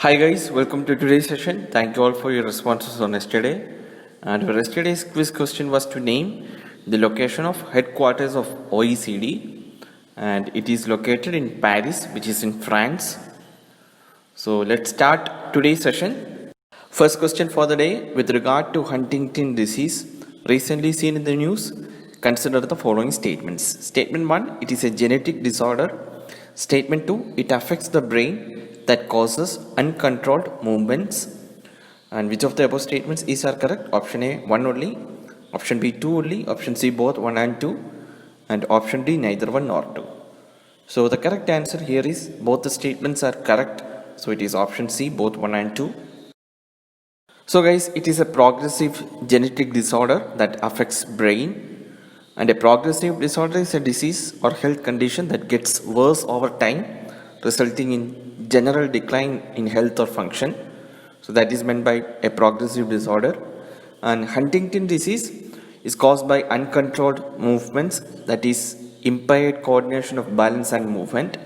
Hi guys, welcome to today's session. Thank you all for your responses on yesterday. And our yesterday's quiz question was to name the location of headquarters of OECD, and it is located in Paris, which is in France. So let's start today's session. First question for the day: with regard to Huntingtin disease, recently seen in the news, consider the following statements. Statement 1, it is a genetic disorder. Statement 2, it affects the brain that causes uncontrolled movements. And which of the above statements is correct? Option A, 1 only. Option B, 2 only. Option C, both 1 and 2. And option D, neither 1 nor 2. So the correct answer here is both the statements are correct. So it is option C, both 1 and 2. So guys, it is a progressive genetic disorder that affects brain. And a progressive disorder is a disease or health condition that gets worse over time, resulting in general decline in health or function. So that is meant by a progressive disorder. And Huntingtin disease is caused by uncontrolled movements, that is impaired coordination of balance and movement,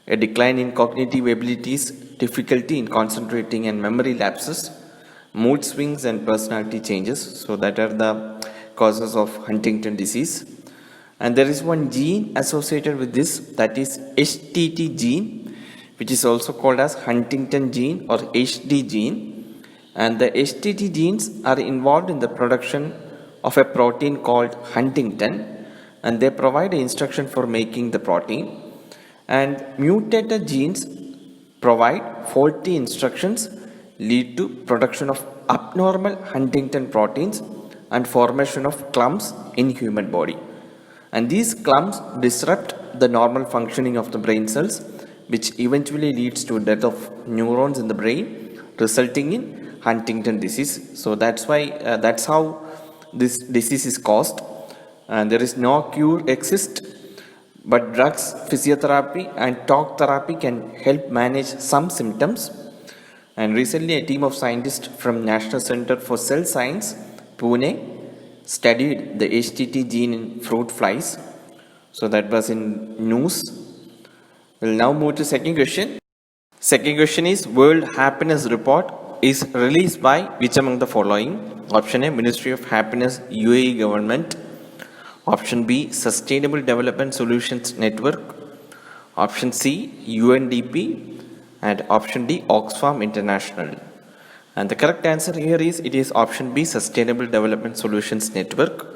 a decline in cognitive abilities, difficulty in concentrating and memory lapses, mood swings and personality changes. So that are the causes of Huntingtin disease. And there is one gene associated with this, that is HTT gene, which is also called as Huntington gene or HD gene. And the HTT genes are involved in the production of a protein called Huntington, and they provide instruction for making the protein. And mutated genes provide faulty instructions, lead to production of abnormal Huntington proteins and formation of clumps in human body. And these clumps disrupt the normal functioning of the brain cells, which eventually leads to death of neurons in the brain, resulting in Huntington disease. So that's how this disease is caused. And there is no cure exist, but drugs, physiotherapy and talk therapy can help manage some symptoms. And recently a team of scientists from National Center for Cell Science, Pune, studied the HTT gene in fruit flies. So that was in news. We'll now move to second question. Second question is, World Happiness Report is released by which among the following? Option A, Ministry of Happiness, UAE government. Option B, Sustainable Development Solutions Network. Option C, UNDP. And option D, Oxfam International. And the correct answer here is, it is option B, Sustainable Development Solutions Network.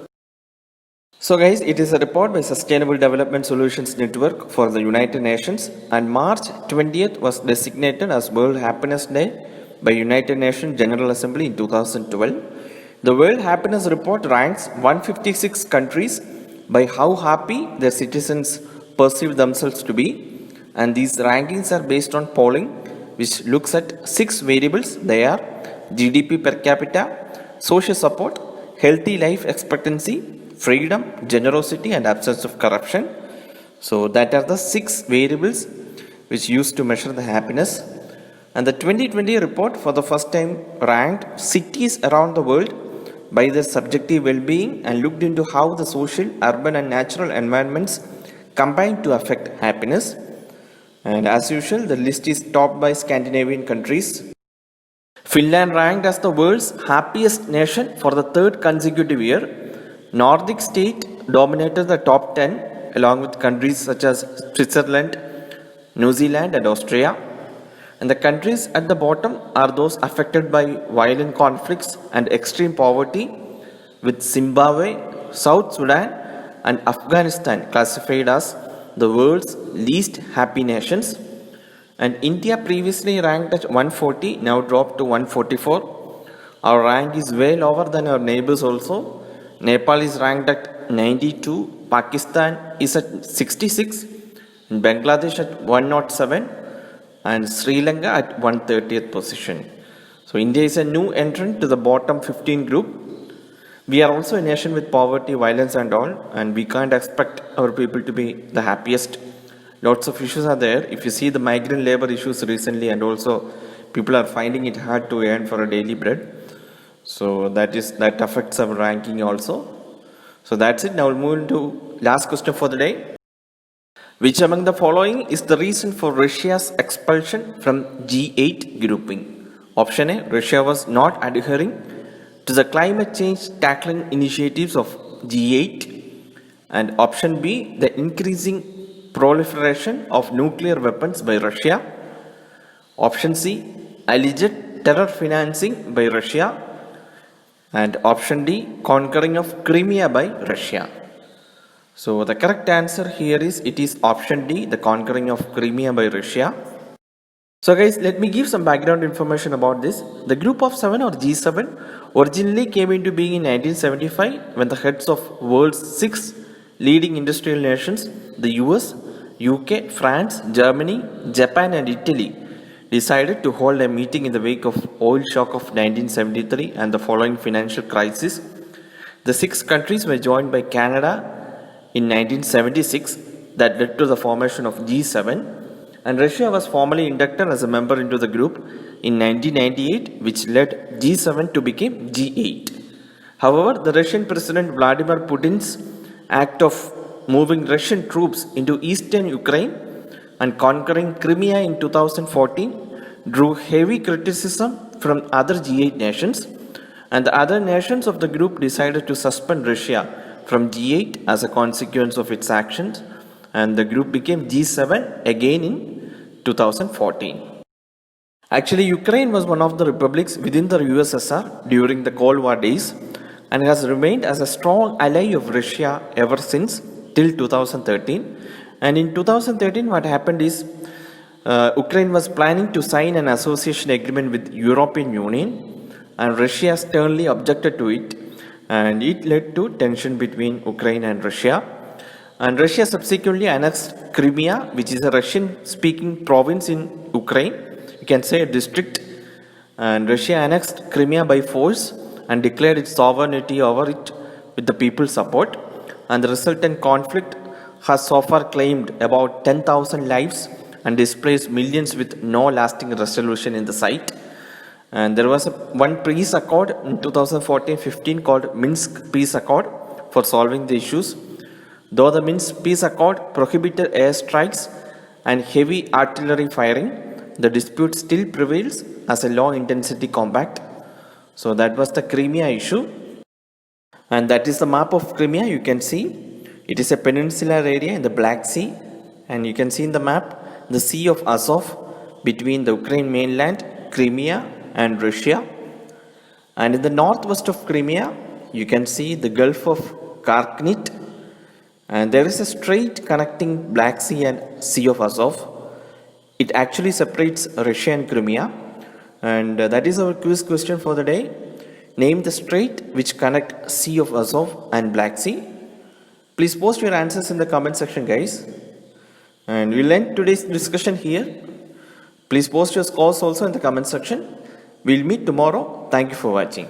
So guys, it is a report by Sustainable Development Solutions Network for the United Nations, and March 20th was designated as World Happiness Day by United Nations General Assembly in 2012. The World Happiness Report ranks 156 countries by how happy their citizens perceive themselves to be. And these rankings are based on polling, which looks at 6 variables. They are GDP per capita, social support, healthy life expectancy, freedom, generosity and absence of corruption. So that are the 6 variables which used to measure the happiness. And the 2020 report for the first time ranked cities around the world by their subjective well-being and looked into how the social, urban and natural environments combine to affect happiness. And as usual, the list is topped by Scandinavian countries. Finland ranked as the world's happiest nation for the 3rd consecutive year. Nordic state dominated the top 10 along with countries such as Switzerland, New Zealand and Austria. And the countries at the bottom are those affected by violent conflicts and extreme poverty, with Zimbabwe, South Sudan and Afghanistan classified as the world's least happy nations. And India, previously ranked at 140, now dropped to 144. Our rank is way lower than our neighbors also. Nepal is ranked at 92, Pakistan is at 66, Bangladesh at 107 and Sri Lanka at 130th position. So India is a new entrant to the bottom 15 group. We are also a nation with poverty, violence and all, and we can't expect our people to be the happiest. Lots of issues are there. If you see the migrant labor issues recently, and also people are finding it hard to earn for a daily bread. So that affects our ranking also. So that's it. Now we'll move into last question for the day. Which among the following is the reason for Russia's expulsion from G8 grouping? Option A, Russia was not adhering to the climate change tackling initiatives of G8. And option B, the increasing proliferation of nuclear weapons by Russia. Option C, alleged terror financing by Russia. And option D, conquering of Crimea by Russia. So the correct answer here is it is option D, the conquering of Crimea by Russia. So guys, let me give some background information about this. The group of 7 or G7 originally came into being in 1975 when the heads of world's 6 leading industrial nations, the US, UK, France, Germany, Japan and Italy, decided to hold a meeting in the wake of oil shock of 1973 and the following financial crisis. The 6 countries were joined by Canada in 1976 that led to the formation of G7, and Russia was formally inducted as a member into the group in 1998, which led G7 to become G8. However, the Russian President Vladimir Putin's act of moving Russian troops into eastern Ukraine and conquering Crimea in 2014 drew heavy criticism from other G8 nations, and the other nations of the group decided to suspend Russia from G8 as a consequence of its actions, and the group became G7 again in 2014. Actually, Ukraine was one of the republics within the USSR during the Cold War days and has remained as a strong ally of Russia ever since till 2013. And in 2013, what happened is Ukraine was planning to sign an association agreement with European Union, and Russia sternly objected to it, and it led to tension between Ukraine and Russia. And Russia subsequently annexed Crimea, which is a Russian-speaking province in Ukraine. You can say a district. And Russia annexed Crimea by force and declared its sovereignty over it with the people's support. And the resultant conflict has so far claimed about 10,000 lives and displaced millions with no lasting resolution in the site. And there was one peace accord in 2014-15 called Minsk Peace Accord for solving the issues. Though the Minsk Peace Accord prohibited airstrikes and heavy artillery firing, the dispute still prevails as a low-intensity combat. So that was the Crimea issue. And that is the map of Crimea. You can see it is a peninsular area in the Black Sea. And you can see in the map the Sea of Azov between the Ukraine mainland, Crimea and Russia. And in the northwest of Crimea, you can see the Gulf of Karknit. And there is a strait connecting Black Sea and Sea of Azov. It actually separates Russia and Crimea. And that is our quiz question for the day. Name the strait which connect Sea of Azov and Black Sea. Please post your answers in the comment section, guys. And we'll end today's discussion here. Please post your scores also in the comment section. We'll meet tomorrow. Thank you for watching.